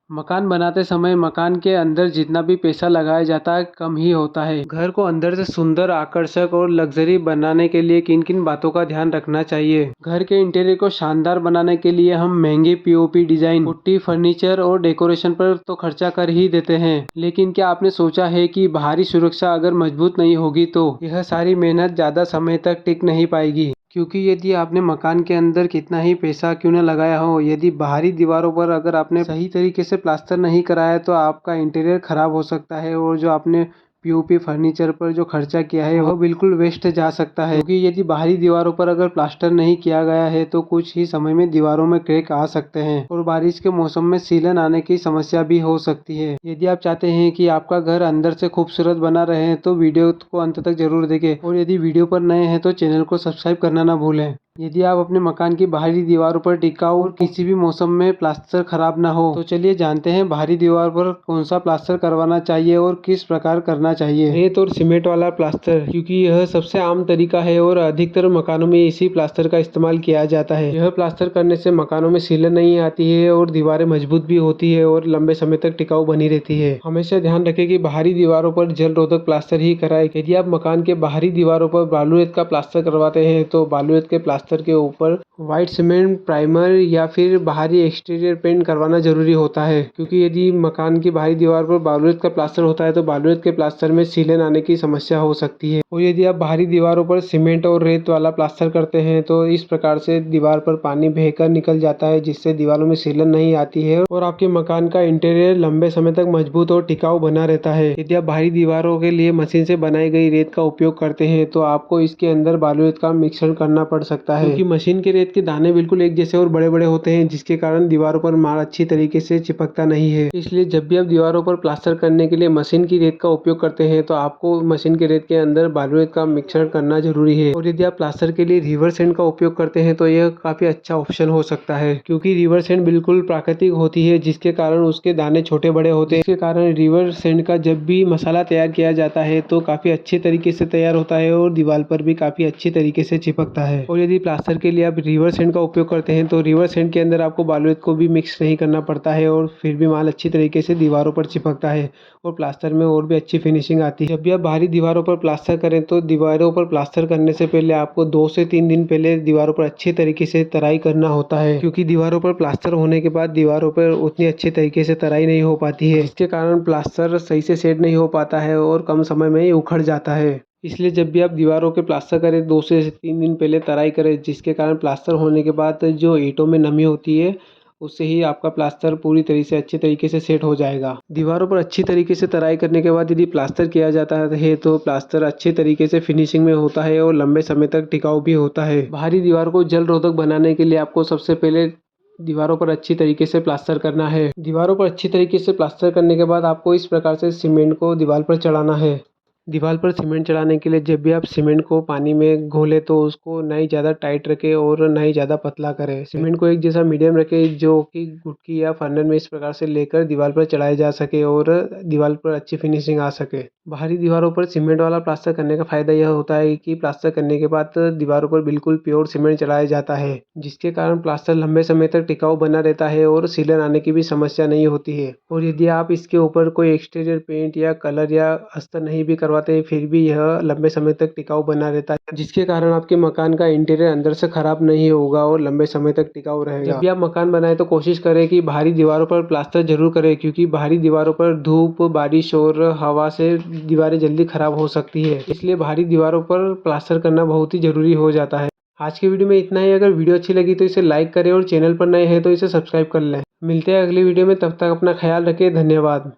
मकान बनाते समय मकान के अंदर जितना भी पैसा लगाया जाता है कम ही होता है। घर को अंदर से सुंदर, आकर्षक और लग्जरी बनाने के लिए किन किन बातों का ध्यान रखना चाहिए। घर के इंटीरियर को शानदार बनाने के लिए हम महंगे पीओपी डिजाइन, पुट्टी, फर्नीचर और डेकोरेशन पर तो खर्चा कर ही देते हैं, लेकिन क्या आपने सोचा है कि बाहरी सुरक्षा अगर मजबूत नहीं होगी तो यह सारी मेहनत ज्यादा समय तक टिक नहीं पाएगी। क्योंकि यदि आपने मकान के अंदर कितना ही पैसा क्यों न लगाया हो, यदि बाहरी दीवारों पर अगर आपने सही तरीके से प्लास्टर नहीं कराया तो आपका इंटीरियर खराब हो सकता है और जो आपने पीओपी फर्नीचर पर जो खर्चा किया है वह बिल्कुल वेस्ट जा सकता है। क्योंकि यदि बाहरी दीवारों पर अगर प्लास्टर नहीं किया गया है तो कुछ ही समय में दीवारों में क्रैक आ सकते हैं और बारिश के मौसम में सीलन आने की समस्या भी हो सकती है। यदि आप चाहते हैं कि आपका घर अंदर से खूबसूरत बना रहे तो वीडियो को अंत तक जरूर देखें और यदि वीडियो पर नए हैं तो चैनल को सब्सक्राइब करना ना भूलें। यदि आप अपने मकान की बाहरी दीवारों पर टिकाऊ और किसी भी मौसम में प्लास्टर खराब ना हो तो चलिए जानते हैं बाहरी दीवार पर कौन सा प्लास्टर करवाना चाहिए और किस प्रकार करना चाहिए। रेत और सीमेंट वाला प्लास्टर, क्योंकि यह सबसे आम तरीका है और अधिकतर मकानों में इसी प्लास्टर का इस्तेमाल किया जाता है। यह प्लास्टर करने से मकानों में सीलन नहीं आती है और दीवारें मजबूत भी होती है और लंबे समय तक टिकाऊ बनी रहती है। हमेशा ध्यान रखें कि बाहरी दीवारों पर जल रोधक प्लास्टर ही कराएं। यदि आप मकान के बाहरी दीवारों पर बालू रेत का प्लास्टर करवाते हैं तो बालू रेत के प्लास्टर के ऊपर व्हाइट सीमेंट प्राइमर या फिर बाहरी एक्सटीरियर पेंट करवाना जरूरी होता है। क्योंकि यदि मकान की बाहरी दीवार पर बालू रेत का प्लास्टर होता है तो बालू रेत के प्लास्टर में सीलन आने की समस्या हो सकती है। और यदि आप बाहरी दीवारों पर सीमेंट और रेत वाला प्लास्टर करते हैं तो इस प्रकार से दीवार पर पानी बहकर निकल जाता है, जिससे दीवारों में सीलन नहीं आती है और आपके मकान का इंटीरियर लंबे समय तक मजबूत और टिकाऊ बना रहता है। यदि आप बाहरी दीवारों के लिए मशीन से बनाई गई रेत का उपयोग करते हैं तो आपको इसके अंदर बालू रेत का मिश्रण करना पड़ सकता है, क्योंकि मशीन के रेत के दाने बिल्कुल एक जैसे और बड़े बड़े होते हैं, जिसके कारण दीवारों पर माल अच्छी तरीके से चिपकता नहीं है। इसलिए जब भी आप दीवारों पर प्लास्टर करने के लिए मशीन की रेत का उपयोग करते हैं तो आपको मशीन के रेत के अंदर बालू रेत का मिश्रण करना जरूरी है। और यदि आप प्लास्टर के लिए रिवर सैंड का उपयोग करते हैं तो यह काफी अच्छा ऑप्शन हो सकता है, क्योंकि रिवर सैंड बिल्कुल प्राकृतिक होती है, जिसके कारण उसके दाने छोटे बड़े होते हैं। जिसके कारण रिवर सैंड का जब भी मसाला तैयार किया जाता है तो काफी अच्छे तरीके से तैयार होता है और दीवार पर भी काफी अच्छी तरीके से चिपकता है। और यदि प्लास्टर के लिए आप रिवर सैंड का उपयोग करते हैं तो रिवर सैंड के अंदर आपको बालू रेत को भी मिक्स नहीं करना पड़ता है और फिर भी माल अच्छी तरीके से दीवारों पर चिपकता है और प्लास्टर में और भी अच्छी फिनिशिंग आती है। जब भी आप बाहरी दीवारों पर प्लास्टर करें तो दीवारों पर प्लास्टर करने से पहले आपको 2 से 3 दिन पहले दीवारों पर अच्छे तरीके से तराई करना होता है, क्योंकि दीवारों पर प्लास्टर होने के बाद दीवारों पर उतनी अच्छे तरीके से तराई नहीं हो पाती है, जिसके कारण प्लास्टर सही से सेट नहीं हो पाता है और कम समय में ही उखड़ जाता है। इसलिए जब भी आप दीवारों के प्लास्टर करें 2 से 3 दिन पहले तराई करें, जिसके कारण प्लास्टर होने के बाद जो ईंटों में नमी होती है उससे ही आपका प्लास्टर पूरी तरह से अच्छे तरीके से सेट हो जाएगा। दीवारों पर अच्छी तरीके से तराई करने के बाद यदि प्लास्टर किया जाता है तो प्लास्टर अच्छे तरीके से फिनिशिंग में होता है और लंबे समय तक टिकाऊ भी होता है। बाहरी दीवार को जल रोधक बनाने के लिए आपको सबसे पहले दीवारों पर अच्छी तरीके से प्लास्टर करना है। दीवारों पर अच्छी तरीके से प्लास्टर करने के बाद आपको इस प्रकार से सीमेंट को दीवार पर चढ़ाना है। दीवार पर सीमेंट चढ़ाने के लिए जब भी आप सीमेंट को पानी में घोले तो उसको ना ही ज़्यादा टाइट रखें और ना ही ज़्यादा पतला करें। सीमेंट को एक जैसा मीडियम रखें, जो कि गुटकी या फन्नल में इस प्रकार से लेकर दीवार पर चढ़ाया जा सके और दीवार पर अच्छी फिनिशिंग आ सके। बाहरी दीवारों पर सीमेंट वाला प्लास्टर करने का फायदा यह होता है कि प्लास्टर करने के बाद दीवारों पर बिल्कुल प्योर सीमेंट चढ़ाया जाता है, जिसके कारण प्लास्टर लंबे समय तक टिकाऊ बना रहता है और सीलन आने की भी समस्या नहीं होती है। और यदि आप इसके ऊपर कोई एक्सटीरियर पेंट या कलर या अस्तर नहीं भी करवाते फिर भी यह लंबे समय तक टिकाऊ बना रहता है, जिसके कारण आपके मकान का इंटीरियर अंदर से खराब नहीं होगा और लंबे समय तक टिकाऊ रहेगा। जब भी आप मकान बनाए तो कोशिश करें कि बाहरी दीवारों पर प्लास्टर जरूर करें, क्योंकि बाहरी दीवारों पर धूप, बारिश और हवा से दीवारें जल्दी खराब हो सकती है। इसलिए बाहरी दीवारों पर प्लास्टर करना बहुत ही जरूरी हो जाता है। आज की वीडियो में इतना ही। अगर वीडियो अच्छी लगी तो इसे लाइक करें और चैनल पर नए हैं तो इसे सब्सक्राइब कर लें। मिलते हैं अगली वीडियो में, तब तक अपना ख्याल रखें। धन्यवाद।